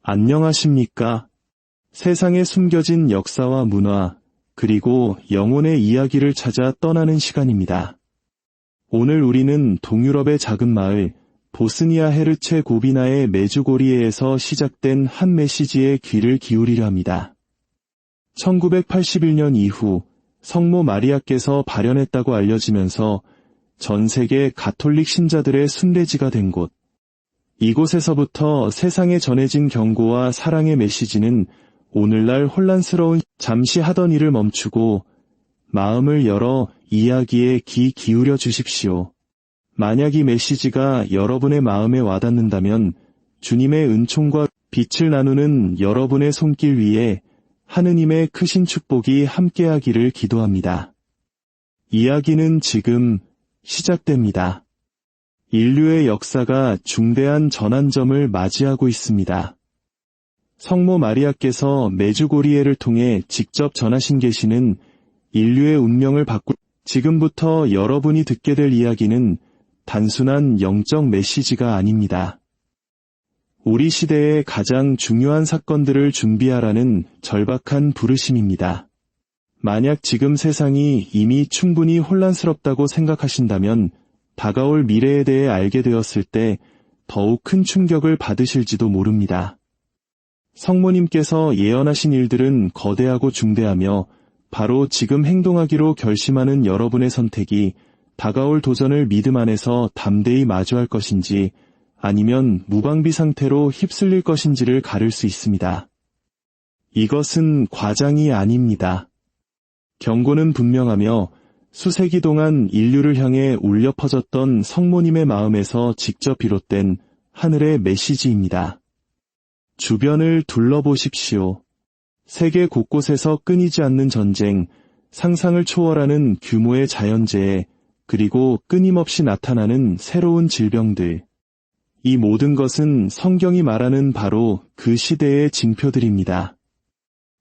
안녕하십니까? 세상에 숨겨진 역사와 문화, 그리고 영혼의 이야기를 찾아 떠나는 시간입니다. 오늘 우리는 동유럽의 작은 마을, 보스니아 헤르체 고비나의 메주고리에에서 시작된 한 메시지에 귀를 기울이려 합니다. 1981년 이후 성모 마리아께서 발현했다고 알려지면서 전 세계 가톨릭 신자들의 순례지가 된 곳. 이곳에서부터 세상에 전해진 경고와 사랑의 메시지는 오늘날 혼란스러운 잠시 하던 일을 멈추고 마음을 열어 이야기에 귀 기울여 주십시오. 만약 이 메시지가 여러분의 마음에 와닿는다면 주님의 은총과 빛을 나누는 여러분의 손길 위에 하느님의 크신 축복이 함께하기를 기도합니다. 이야기는 지금 시작됩니다. 인류의 역사가 중대한 전환점을 맞이하고 있습니다. 성모 마리아께서 메주고리에를 통해 직접 전하신 계시는 인류의 운명을 바꿀 지금부터 여러분이 듣게 될 이야기는 단순한 영적 메시지가 아닙니다. 우리 시대의 가장 중요한 사건들을 준비하라는 절박한 부르심입니다. 만약 지금 세상이 이미 충분히 혼란스럽다고 생각하신다면 다가올 미래에 대해 알게 되었을 때 더욱 큰 충격을 받으실지도 모릅니다. 성모님께서 예언하신 일들은 거대하고 중대하며 바로 지금 행동하기로 결심하는 여러분의 선택이 다가올 도전을 믿음 안에서 담대히 마주할 것인지 아니면 무방비 상태로 휩쓸릴 것인지를 가를 수 있습니다. 이것은 과장이 아닙니다. 경고는 분명하며 수세기 동안 인류를 향해 울려 퍼졌던 성모님의 마음에서 직접 비롯된 하늘의 메시지입니다. 주변을 둘러보십시오. 세계 곳곳에서 끊이지 않는 전쟁, 상상을 초월하는 규모의 자연재해, 그리고 끊임없이 나타나는 새로운 질병들. 이 모든 것은 성경이 말하는 바로 그 시대의 징표들입니다.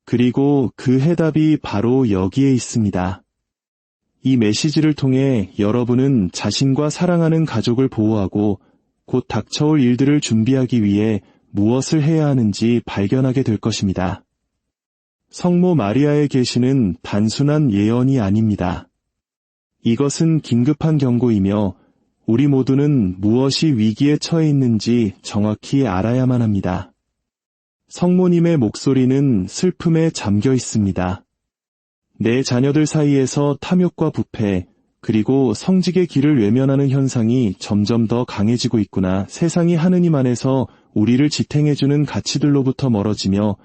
그리고 그 해답이 바로 여기에 있습니다. 이 메시지를 통해 여러분은 자신과 사랑하는 가족을 보호하고 곧 닥쳐올 일들을 준비하기 위해 무엇을 해야 하는지 발견하게 될 것입니다. 성모 마리아의 계시는 단순한 예언이 아닙니다. 이것은 긴급한 경고이며 우리 모두는 무엇이 위기에 처해 있는지 정확히 알아야만 합니다. 성모님의 목소리는 슬픔에 잠겨 있습니다. 내 자녀들 사이에서 탐욕과 부패, 그리고 성직의 길을 외면하는 현상이 점점 더 강해지고 있구나. 세상이 하느님 안에서 우리를 지탱해주는 가치들로부터 멀어지며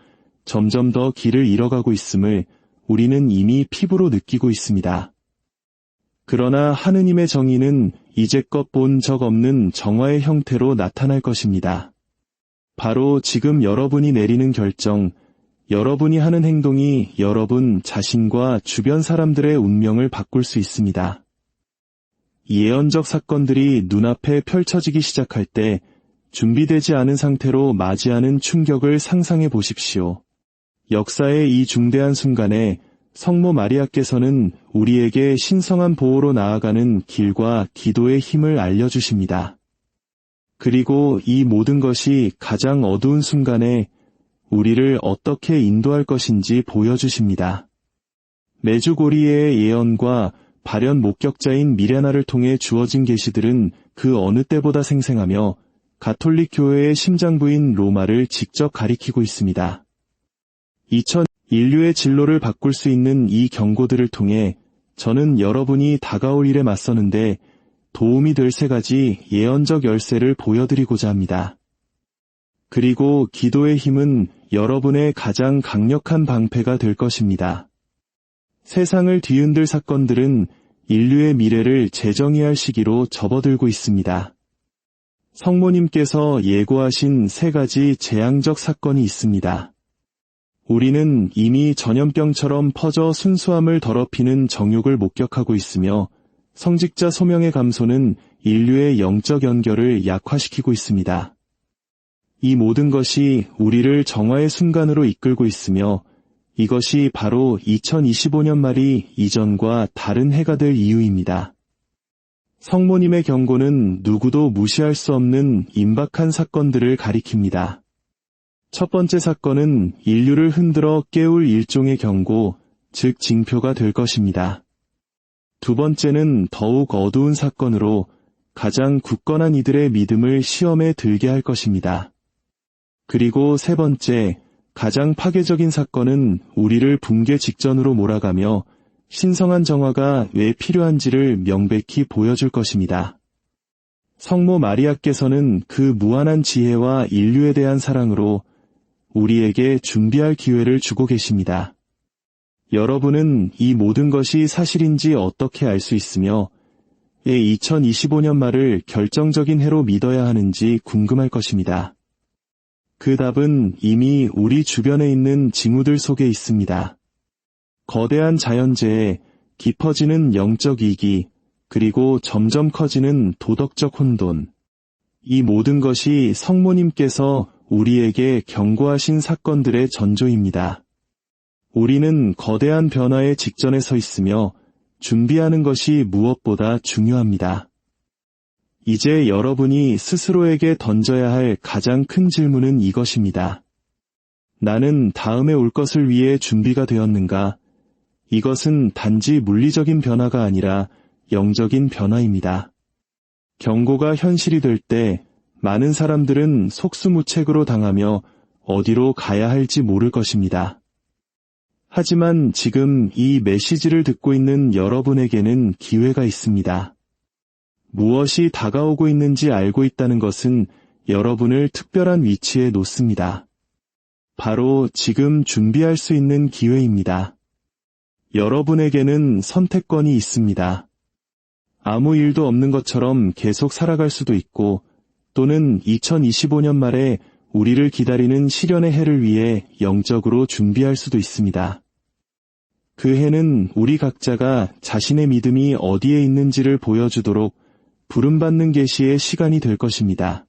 점점 더 길을 잃어가고 있음을 우리는 이미 피부로 느끼고 있습니다. 그러나 하느님의 정의는 이제껏 본 적 없는 정화의 형태로 나타날 것입니다. 바로 지금 여러분이 내리는 결정, 여러분이 하는 행동이 여러분 자신과 주변 사람들의 운명을 바꿀 수 있습니다. 예언적 사건들이 눈앞에 펼쳐지기 시작할 때 준비되지 않은 상태로 맞이하는 충격을 상상해 보십시오. 역사의 이 중대한 순간에 성모 마리아께서는 우리에게 신성한 보호로 나아가는 길과 기도의 힘을 알려주십니다. 그리고 이 모든 것이 가장 어두운 순간에 우리를 어떻게 인도할 것인지 보여주십니다. 메주고리에의 예언과 발현 목격자인 미레나를 통해 주어진 계시들은 그 어느 때보다 생생하며 가톨릭 교회의 심장부인 로마를 직접 가리키고 있습니다. 인류의 진로를 바꿀 수 있는 이 경고들을 통해 저는 여러분이 다가올 일에 맞서는데 도움이 될 3가지 예언적 열쇠를 보여드리고자 합니다. 그리고 기도의 힘은 여러분의 가장 강력한 방패가 될 것입니다. 세상을 뒤흔들 사건들은 인류의 미래를 재정의할 시기로 접어들고 있습니다. 성모님께서 예고하신 3가지 재앙적 사건이 있습니다. 우리는 이미 전염병처럼 퍼져 순수함을 더럽히는 정욕을 목격하고 있으며 성직자 소명의 감소는 인류의 영적 연결을 약화시키고 있습니다. 이 모든 것이 우리를 정화의 순간으로 이끌고 있으며 이것이 바로 2025년 말이 이전과 다른 해가 될 이유입니다. 성모님의 경고는 누구도 무시할 수 없는 임박한 사건들을 가리킵니다. 첫 번째 사건은 인류를 흔들어 깨울 일종의 경고, 즉 징표가 될 것입니다. 두 번째는 더욱 어두운 사건으로 가장 굳건한 이들의 믿음을 시험에 들게 할 것입니다. 그리고 세 번째, 가장 파괴적인 사건은 우리를 붕괴 직전으로 몰아가며 신성한 정화가 왜 필요한지를 명백히 보여줄 것입니다. 성모 마리아께서는 그 무한한 지혜와 인류에 대한 사랑으로 우리에게 준비할 기회를 주고 계십니다. 여러분은 이 모든 것이 사실인지 어떻게 알 수 있으며 왜 2025년 말을 결정적인 해로 믿어야 하는지 궁금할 것입니다. 그 답은 이미 우리 주변에 있는 징후들 속에 있습니다. 거대한 자연재해, 깊어지는 영적 위기, 그리고 점점 커지는 도덕적 혼돈. 이 모든 것이 성모님께서 우리에게 경고하신 사건들의 전조입니다. 우리는 거대한 변화의 직전에 서 있으며 준비하는 것이 무엇보다 중요합니다. 이제 여러분이 스스로에게 던져야 할 가장 큰 질문은 이것입니다. 나는 다음에 올 것을 위해 준비가 되었는가? 이것은 단지 물리적인 변화가 아니라 영적인 변화입니다. 경고가 현실이 될 때 많은 사람들은 속수무책으로 당하며 어디로 가야 할지 모를 것입니다. 하지만 지금 이 메시지를 듣고 있는 여러분에게는 기회가 있습니다. 무엇이 다가오고 있는지 알고 있다는 것은 여러분을 특별한 위치에 놓습니다. 바로 지금 준비할 수 있는 기회입니다. 여러분에게는 선택권이 있습니다. 아무 일도 없는 것처럼 계속 살아갈 수도 있고 또는 2025년 말에 우리를 기다리는 시련의 해를 위해 영적으로 준비할 수도 있습니다. 그 해는 우리 각자가 자신의 믿음이 어디에 있는지를 보여주도록 부름받는 계시의 시간이 될 것입니다.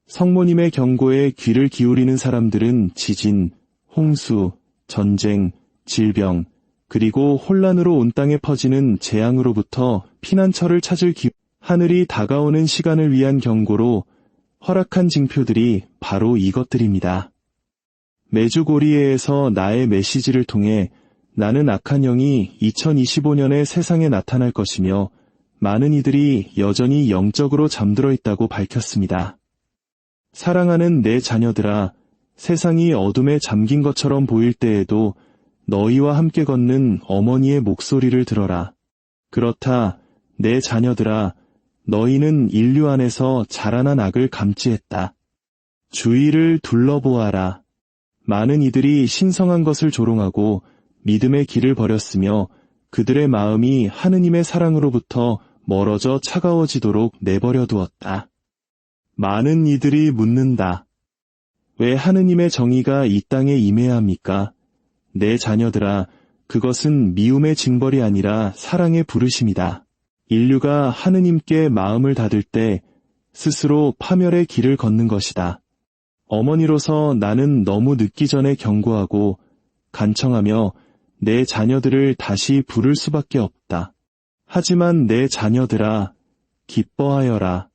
성모님의 경고에 귀를 기울이는 사람들은 지진, 홍수, 전쟁, 질병, 그리고 혼란으로 온 땅에 퍼지는 재앙으로부터 피난처를 찾을 하늘이 다가오는 시간을 위한 경고로 허락한 징표들이 바로 이것들입니다. 메주고리에에서 나의 메시지를 통해 나는 악한 영이 2025년에 세상에 나타날 것이며 많은 이들이 여전히 영적으로 잠들어 있다고 밝혔습니다. 사랑하는 내 자녀들아, 세상이 어둠에 잠긴 것처럼 보일 때에도 너희와 함께 걷는 어머니의 목소리를 들어라. 그렇다, 내 자녀들아, 너희는 인류 안에서 자라난 악을 감지했다. 주위를 둘러보아라. 많은 이들이 신성한 것을 조롱하고 믿음의 길을 버렸으며 그들의 마음이 하느님의 사랑으로부터 멀어져 차가워지도록 내버려 두었다. 많은 이들이 묻는다. 왜 하느님의 정의가 이 땅에 임해야 합니까? 내 자녀들아, 그것은 미움의 징벌이 아니라 사랑의 부르심이다. 인류가 하느님께 마음을 닫을 때 스스로 파멸의 길을 걷는 것이다. 어머니로서 나는 너무 늦기 전에 경고하고 간청하며 내 자녀들을 다시 부를 수밖에 없다. 하지만 내 자녀들아, 기뻐하여라.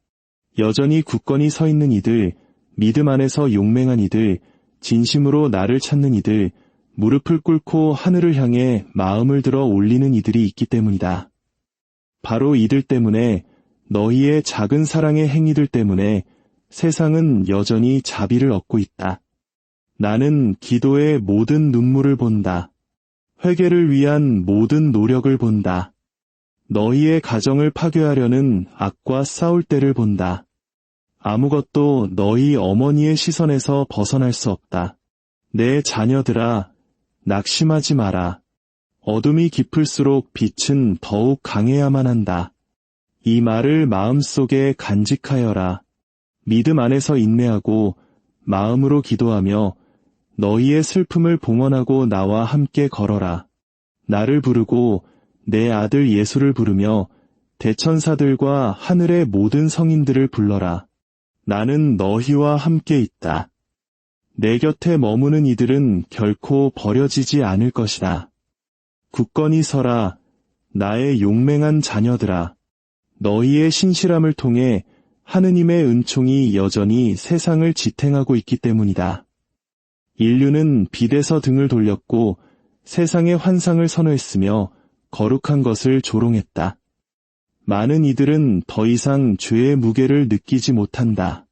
여전히 굳건히 서 있는 이들, 믿음 안에서 용맹한 이들, 진심으로 나를 찾는 이들, 무릎을 꿇고 하늘을 향해 마음을 들어 올리는 이들이 있기 때문이다. 바로 이들 때문에, 너희의 작은 사랑의 행위들 때문에 세상은 여전히 자비를 얻고 있다. 나는 기도의 모든 눈물을 본다. 회개를 위한 모든 노력을 본다. 너희의 가정을 파괴하려는 악과 싸울 때를 본다. 아무것도 너희 어머니의 시선에서 벗어날 수 없다. 내 자녀들아, 낙심하지 마라. 어둠이 깊을수록 빛은 더욱 강해야만 한다. 이 말을 마음속에 간직하여라. 믿음 안에서 인내하고 마음으로 기도하며 너희의 슬픔을 봉헌하고 나와 함께 걸어라. 나를 부르고 내 아들 예수를 부르며 대천사들과 하늘의 모든 성인들을 불러라. 나는 너희와 함께 있다. 내 곁에 머무는 이들은 결코 버려지지 않을 것이다. 굳건히 서라, 나의 용맹한 자녀들아. 너희의 신실함을 통해 하느님의 은총이 여전히 세상을 지탱하고 있기 때문이다. 인류는 빛에서 등을 돌렸고 세상의 환상을 선호했으며 거룩한 것을 조롱했다. 많은 이들은 더 이상 죄의 무게를 느끼지 못한다.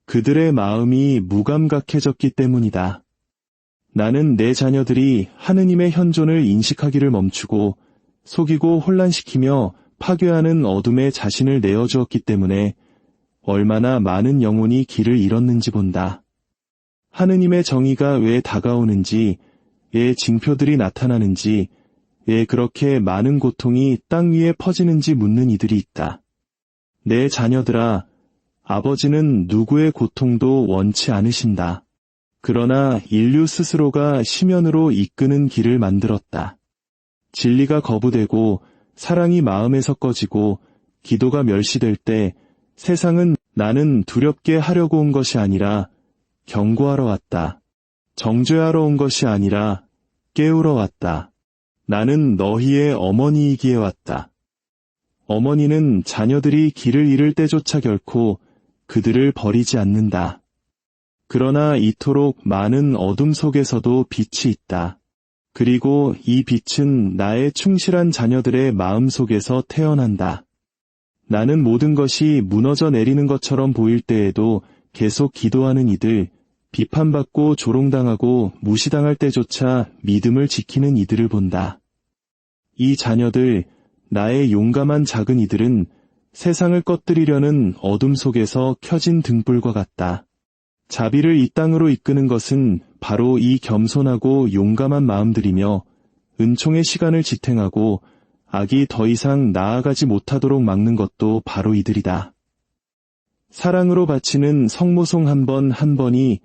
그들의 마음이 무감각해졌기 때문이다. 나는 내 자녀들이 하느님의 현존을 인식하기를 멈추고 속이고 혼란시키며 파괴하는 어둠에 자신을 내어주었기 때문에 얼마나 많은 영혼이 길을 잃었는지 본다. 하느님의 정의가 왜 다가오는지, 왜 징표들이 나타나는지, 왜 그렇게 많은 고통이 땅 위에 퍼지는지 묻는 이들이 있다. 내 자녀들아, 아버지는 누구의 고통도 원치 않으신다. 그러나 인류 스스로가 심연으로 이끄는 길을 만들었다. 진리가 거부되고 사랑이 마음에서 꺼지고 기도가 멸시될 때 세상은 나는 두렵게 하려고 온 것이 아니라 경고하러 왔다. 정죄하러 온 것이 아니라 깨우러 왔다. 나는 너희의 어머니이기에 왔다. 어머니는 자녀들이 길을 잃을 때조차 결코 그들을 버리지 않는다. 그러나 이토록 많은 어둠 속에서도 빛이 있다. 그리고 이 빛은 나의 충실한 자녀들의 마음 속에서 태어난다. 나는 모든 것이 무너져 내리는 것처럼 보일 때에도 계속 기도하는 이들, 비판받고 조롱당하고 무시당할 때조차 믿음을 지키는 이들을 본다. 이 자녀들, 나의 용감한 작은 이들은 세상을 꺼뜨리려는 어둠 속에서 켜진 등불과 같다. 자비를 이 땅으로 이끄는 것은 바로 이 겸손하고 용감한 마음들이며 은총의 시간을 지탱하고 악이 더 이상 나아가지 못하도록 막는 것도 바로 이들이다. 사랑으로 바치는 성모송 한 번 한 번이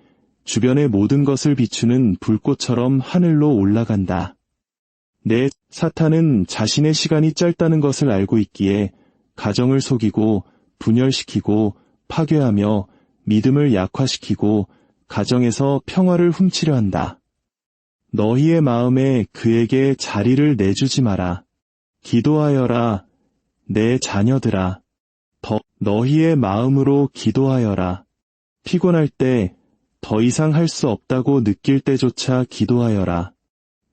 주변의 모든 것을 비추는 불꽃처럼 하늘로 올라간다. 내 사탄은 자신의 시간이 짧다는 것을 알고 있기에 가정을 속이고 분열시키고 파괴하며 믿음을 약화시키고 가정에서 평화를 훔치려 한다. 너희의 마음에 그에게 자리를 내주지 마라. 기도하여라, 내 자녀들아. 너희의 마음으로 기도하여라. 피곤할 때, 더 이상 할 수 없다고 느낄 때조차 기도하여라.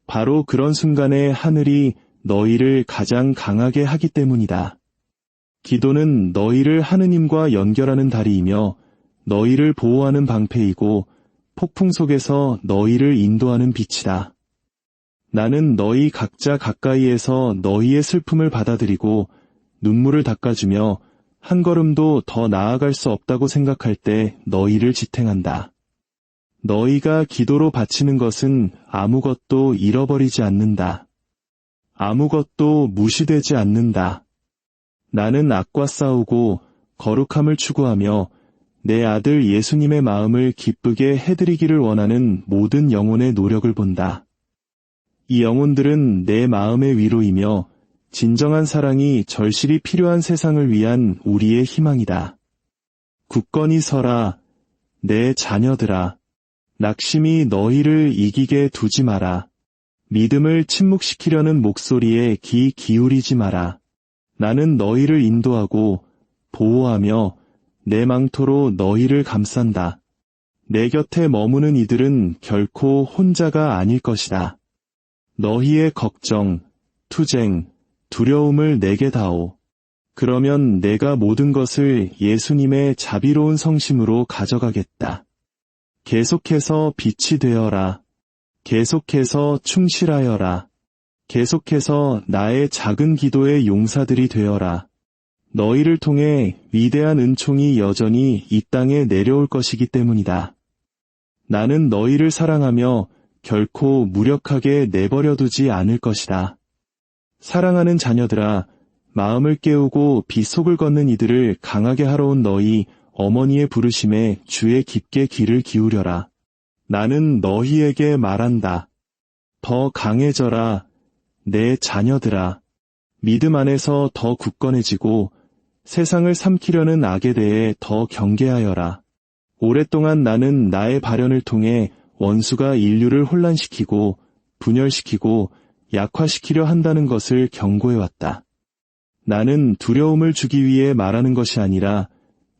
바로 그런 순간에 하늘이 너희를 가장 강하게 하기 때문이다. 기도는 너희를 하느님과 연결하는 다리이며 너희를 보호하는 방패이고 폭풍 속에서 너희를 인도하는 빛이다. 나는 너희 각자 가까이에서 너희의 슬픔을 받아들이고 눈물을 닦아주며 한 걸음도 더 나아갈 수 없다고 생각할 때 너희를 지탱한다. 너희가 기도로 바치는 것은 아무것도 잃어버리지 않는다. 아무것도 무시되지 않는다. 나는 악과 싸우고 거룩함을 추구하며 내 아들 예수님의 마음을 기쁘게 해드리기를 원하는 모든 영혼의 노력을 본다. 이 영혼들은 내 마음의 위로이며 진정한 사랑이 절실히 필요한 세상을 위한 우리의 희망이다. 굳건히 서라, 내 자녀들아. 낙심이 너희를 이기게 두지 마라. 믿음을 침묵시키려는 목소리에 귀 기울이지 마라. 나는 너희를 인도하고 보호하며 내 망토로 너희를 감싼다. 내 곁에 머무는 이들은 결코 혼자가 아닐 것이다. 너희의 걱정, 투쟁, 두려움을 내게 다오. 그러면 내가 모든 것을 예수님의 자비로운 성심으로 가져가겠다. 계속해서 빛이 되어라. 계속해서 충실하여라. 계속해서 나의 작은 기도의 용사들이 되어라. 너희를 통해 위대한 은총이 여전히 이 땅에 내려올 것이기 때문이다. 나는 너희를 사랑하며 결코 무력하게 내버려두지 않을 것이다. 사랑하는 자녀들아, 마음을 깨우고 빛 속을 걷는 이들을 강하게 하러 온 너희 어머니의 부르심에 주의 깊게 귀를 기울여라. 나는 너희에게 말한다. 더 강해져라, 내 자녀들아. 믿음 안에서 더 굳건해지고 세상을 삼키려는 악에 대해 더 경계하여라. 오랫동안 나는 나의 발현을 통해 원수가 인류를 혼란시키고 분열시키고 약화시키려 한다는 것을 경고해왔다. 나는 두려움을 주기 위해 말하는 것이 아니라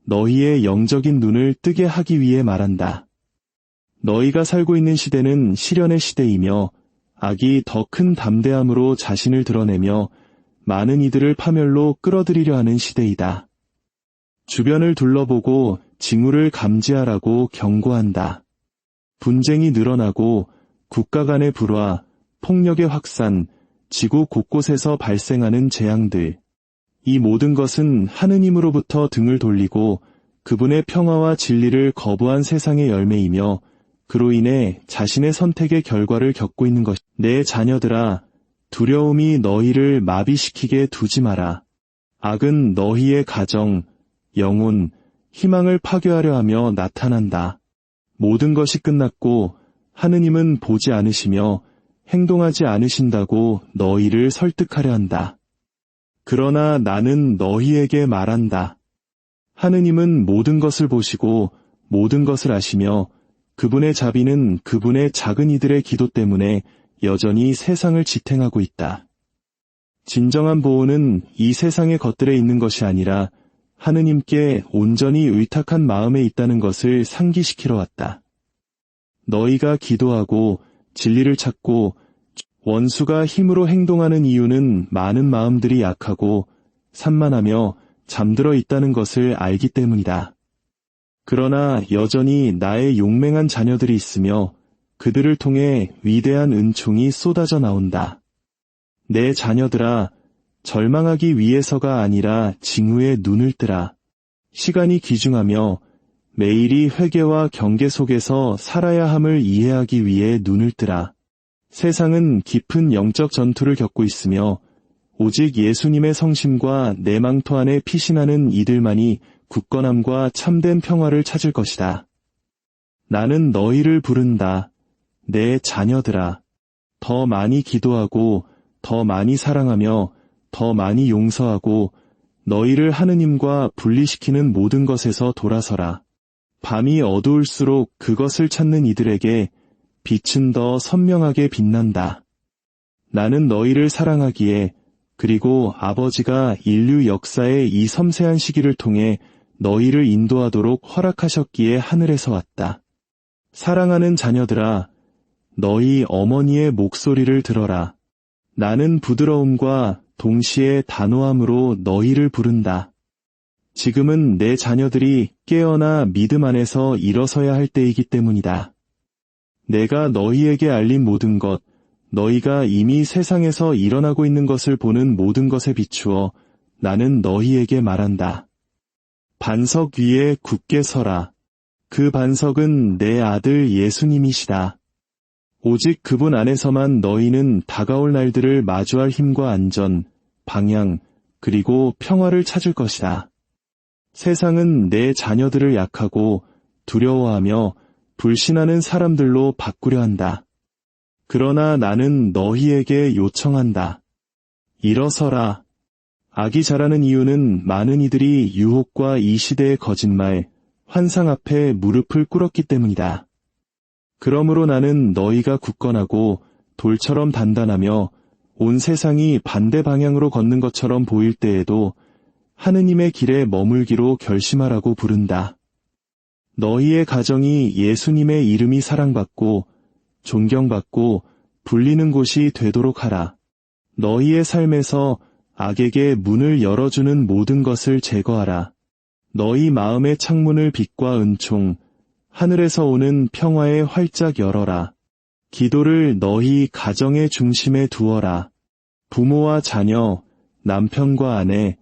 너희의 영적인 눈을 뜨게 하기 위해 말한다. 너희가 살고 있는 시대는 시련의 시대이며 악이 더 큰 담대함으로 자신을 드러내며 많은 이들을 파멸로 끌어들이려 하는 시대이다. 주변을 둘러보고 징후를 감지하라고 경고한다. 분쟁이 늘어나고 국가 간의 불화, 폭력의 확산, 지구 곳곳에서 발생하는 재앙들. 이 모든 것은 하느님으로부터 등을 돌리고 그분의 평화와 진리를 거부한 세상의 열매이며 그로 인해 자신의 선택의 결과를 겪고 있는 것. 내 자녀들아, 두려움이 너희를 마비시키게 두지 마라. 악은 너희의 가정, 영혼, 희망을 파괴하려 하며 나타난다. 모든 것이 끝났고 하느님은 보지 않으시며 행동하지 않으신다고 너희를 설득하려 한다. 그러나 나는 너희에게 말한다. 하느님은 모든 것을 보시고 모든 것을 아시며 그분의 자비는 그분의 작은 이들의 기도 때문에 여전히 세상을 지탱하고 있다. 진정한 보호는 이 세상의 것들에 있는 것이 아니라 하느님께 온전히 의탁한 마음에 있다는 것을 상기시키러 왔다. 너희가 기도하고 진리를 찾고 원수가 힘으로 행동하는 이유는 많은 마음들이 약하고 산만하며 잠들어 있다는 것을 알기 때문이다. 그러나 여전히 나의 용맹한 자녀들이 있으며 그들을 통해 위대한 은총이 쏟아져 나온다. 내 자녀들아, 절망하기 위해서가 아니라 징후에 눈을 뜨라. 시간이 귀중하며 매일이 회개와 경계 속에서 살아야 함을 이해하기 위해 눈을 뜨라. 세상은 깊은 영적 전투를 겪고 있으며 오직 예수님의 성심과 내 망토 안에 피신하는 이들만이 굳건함과 참된 평화를 찾을 것이다. 나는 너희를 부른다. 내 자녀들아. 더 많이 기도하고 더 많이 사랑하며 더 많이 용서하고 너희를 하느님과 분리시키는 모든 것에서 돌아서라. 밤이 어두울수록 그것을 찾는 이들에게 빛은 더 선명하게 빛난다. 나는 너희를 사랑하기에 그리고 아버지가 인류 역사의 이 섬세한 시기를 통해 너희를 인도하도록 허락하셨기에 하늘에서 왔다. 사랑하는 자녀들아, 너희 어머니의 목소리를 들어라. 나는 부드러움과 동시에 단호함으로 너희를 부른다. 지금은 내 자녀들이 깨어나 믿음 안에서 일어서야 할 때이기 때문이다. 내가 너희에게 알린 모든 것, 너희가 이미 세상에서 일어나고 있는 것을 보는 모든 것에 비추어 나는 너희에게 말한다. 반석 위에 굳게 서라. 그 반석은 내 아들 예수님이시다. 오직 그분 안에서만 너희는 다가올 날들을 마주할 힘과 안전, 방향, 그리고 평화를 찾을 것이다. 세상은 내 자녀들을 약하고 두려워하며 불신하는 사람들로 바꾸려 한다. 그러나 나는 너희에게 요청한다. 일어서라. 악이 자라는 이유는 많은 이들이 유혹과 이 시대의 거짓말, 환상 앞에 무릎을 꿇었기 때문이다. 그러므로 나는 너희가 굳건하고 돌처럼 단단하며 온 세상이 반대 방향으로 걷는 것처럼 보일 때에도 하느님의 길에 머물기로 결심하라고 부른다. 너희의 가정이 예수님의 이름이 사랑받고 존경받고 불리는 곳이 되도록 하라. 너희의 삶에서 악에게 문을 열어주는 모든 것을 제거하라. 너희 마음의 창문을 빛과 은총, 하늘에서 오는 평화에 활짝 열어라. 기도를 너희 가정의 중심에 두어라. 부모와 자녀, 남편과 아내,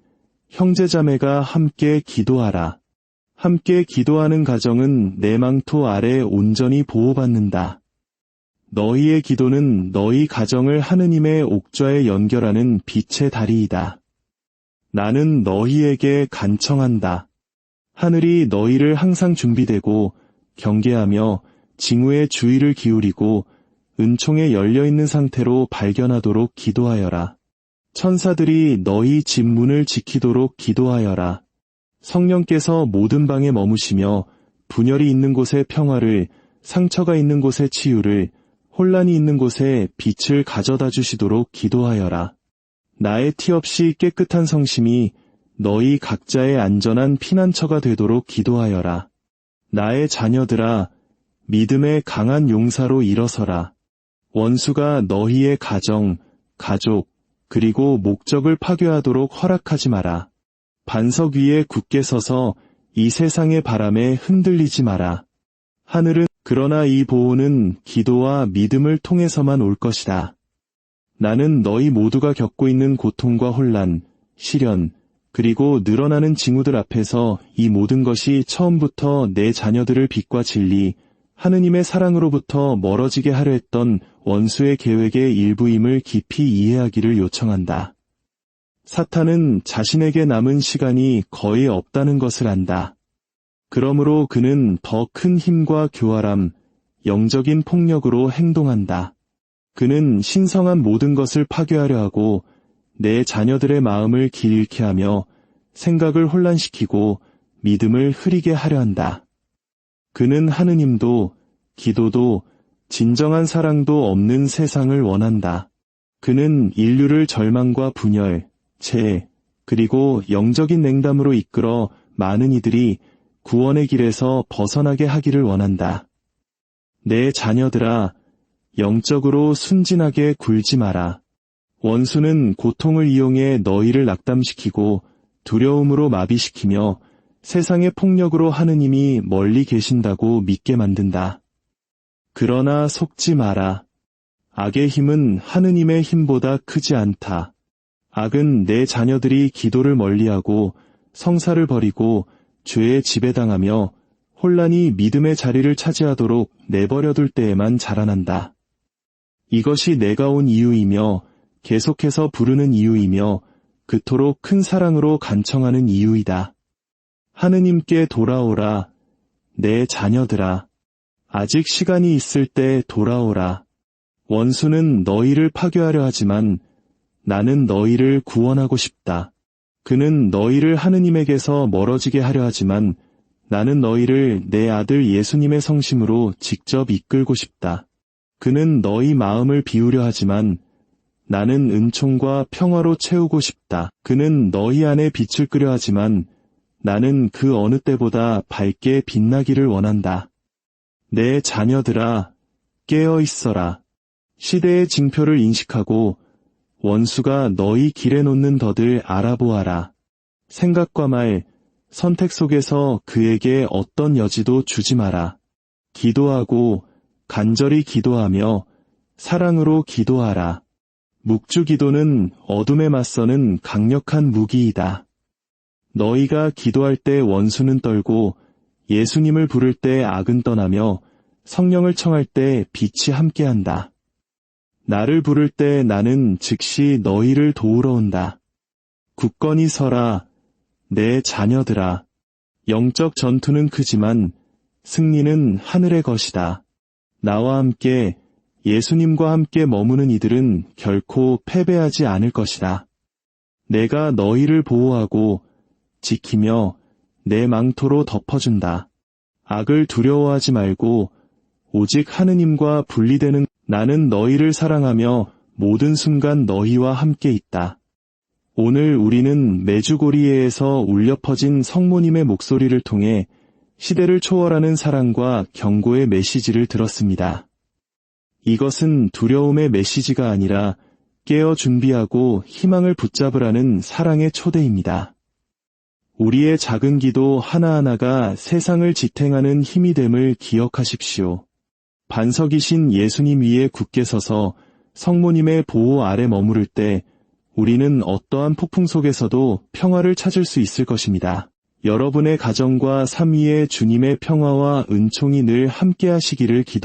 형제자매가 함께 기도하라. 함께 기도하는 가정은 내 망토 아래 온전히 보호받는다. 너희의 기도는 너희 가정을 하느님의 옥좌에 연결하는 빛의 다리이다. 나는 너희에게 간청한다. 하늘이 너희를 항상 준비되고 경계하며 징후에 주의를 기울이고 은총에 열려있는 상태로 발견하도록 기도하여라. 천사들이 너희 집 문을 지키도록 기도하여라. 성령께서 모든 방에 머무시며 분열이 있는 곳에 평화를, 상처가 있는 곳에 치유를, 혼란이 있는 곳에 빛을 가져다 주시도록 기도하여라. 나의 티 없이 깨끗한 성심이 너희 각자의 안전한 피난처가 되도록 기도하여라. 나의 자녀들아, 믿음의 강한 용사로 일어서라. 원수가 너희의 가정, 가족, 그리고 목적을 파괴하도록 허락하지 마라. 반석 위에 굳게 서서 이 세상의 바람에 흔들리지 마라. 하늘은 그러나 이 보호는 기도와 믿음을 통해서만 올 것이다. 나는 너희 모두가 겪고 있는 고통과 혼란, 시련, 그리고 늘어나는 징후들 앞에서 이 모든 것이 처음부터 내 자녀들을 빛과 진리, 하느님의 사랑으로부터 멀어지게 하려 했던 원수의 계획의 일부임을 깊이 이해하기를 요청한다. 사탄은 자신에게 남은 시간이 거의 없다는 것을 안다. 그러므로 그는 더 큰 힘과 교활함, 영적인 폭력으로 행동한다. 그는 신성한 모든 것을 파괴하려 하고 내 자녀들의 마음을 길게 하며 생각을 혼란시키고 믿음을 흐리게 하려 한다. 그는 하느님도 기도도 진정한 사랑도 없는 세상을 원한다. 그는 인류를 절망과 분열, 재해, 그리고 영적인 냉담으로 이끌어 많은 이들이 구원의 길에서 벗어나게 하기를 원한다. 내 자녀들아, 영적으로 순진하게 굴지 마라. 원수는 고통을 이용해 너희를 낙담시키고 두려움으로 마비시키며 세상의 폭력으로 하느님이 멀리 계신다고 믿게 만든다. 그러나 속지 마라. 악의 힘은 하느님의 힘보다 크지 않다. 악은 내 자녀들이 기도를 멀리하고 성사를 버리고 죄에 지배당하며 혼란이 믿음의 자리를 차지하도록 내버려둘 때에만 자라난다. 이것이 내가 온 이유이며 계속해서 부르는 이유이며 그토록 큰 사랑으로 간청하는 이유이다. 하느님께 돌아오라. 내 자녀들아. 아직 시간이 있을 때 돌아오라. 원수는 너희를 파괴하려 하지만 나는 너희를 구원하고 싶다. 그는 너희를 하느님에게서 멀어지게 하려 하지만 나는 너희를 내 아들 예수님의 성심으로 직접 이끌고 싶다. 그는 너희 마음을 비우려 하지만 나는 은총과 평화로 채우고 싶다. 그는 너희 안에 빛을 끄려 하지만 나는 그 어느 때보다 밝게 빛나기를 원한다. 내 자녀들아, 깨어 있어라. 시대의 징표를 인식하고 원수가 너희 길에 놓는 덫을 알아보아라. 생각과 말, 선택 속에서 그에게 어떤 여지도 주지 마라. 기도하고 간절히 기도하며 사랑으로 기도하라. 묵주 기도는 어둠에 맞서는 강력한 무기이다. 너희가 기도할 때 원수는 떨고 예수님을 부를 때 악은 떠나며 성령을 청할 때 빛이 함께한다. 나를 부를 때 나는 즉시 너희를 도우러 온다. 굳건히 서라, 내 자녀들아. 영적 전투는 크지만 승리는 하늘의 것이다. 나와 함께 예수님과 함께 머무는 이들은 결코 패배하지 않을 것이다. 내가 너희를 보호하고 지키며 내 망토로 덮어준다. 악을 두려워하지 말고 오직 하느님과 분리되는 나는 너희를 사랑하며 모든 순간 너희와 함께 있다. 오늘 우리는 메주고리에에서 울려 퍼진 성모님의 목소리를 통해 시대를 초월하는 사랑과 경고의 메시지를 들었습니다. 이것은 두려움의 메시지가 아니라 깨어 준비하고 희망을 붙잡으라는 사랑의 초대입니다. 우리의 작은 기도 하나하나가 세상을 지탱하는 힘이 됨을 기억하십시오. 반석이신 예수님 위에 굳게 서서 성모님의 보호 아래 머무를 때 우리는 어떠한 폭풍 속에서도 평화를 찾을 수 있을 것입니다. 여러분의 가정과 삶 위에 주님의 평화와 은총이 늘 함께 하시기를 기도합니다.